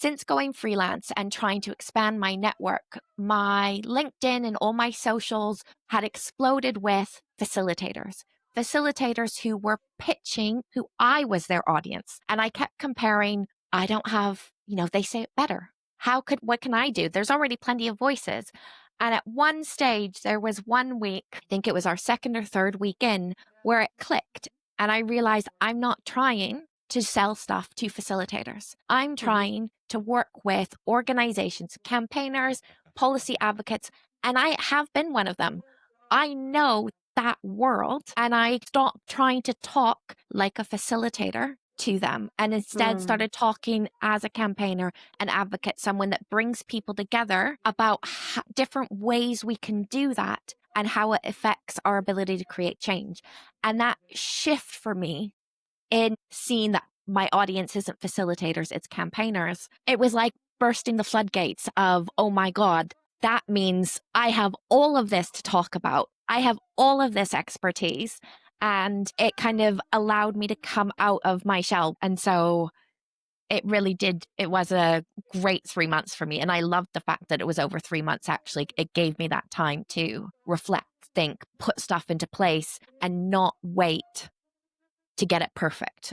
Since going freelance and trying to expand my network, my LinkedIn and all my socials had exploded with facilitators. Facilitators who were pitching who I was their audience. And I kept comparing, I don't have, they say it better. What can I do? There's already plenty of voices. And at one stage, there was one week, I think it was our second or third week in, where it clicked. And I realized I'm not trying to sell stuff to facilitators. I'm trying to work with organizations, campaigners, policy advocates, and I have been one of them. I know that world, and I stopped trying to talk like a facilitator to them and instead started talking as a campaigner, an advocate, someone that brings people together about different ways we can do that and how it affects our ability to create change. And that shift for me in seeing that my audience isn't facilitators, it's campaigners, it was like bursting the floodgates of, oh my God, that means I have all of this to talk about. I have all of this expertise. And it kind of allowed me to come out of my shell. And so it really did. It was a great 3 months for me. And I loved the fact that it was over 3 months, actually. It gave me that time to reflect, think, put stuff into place and not wait to get it perfect.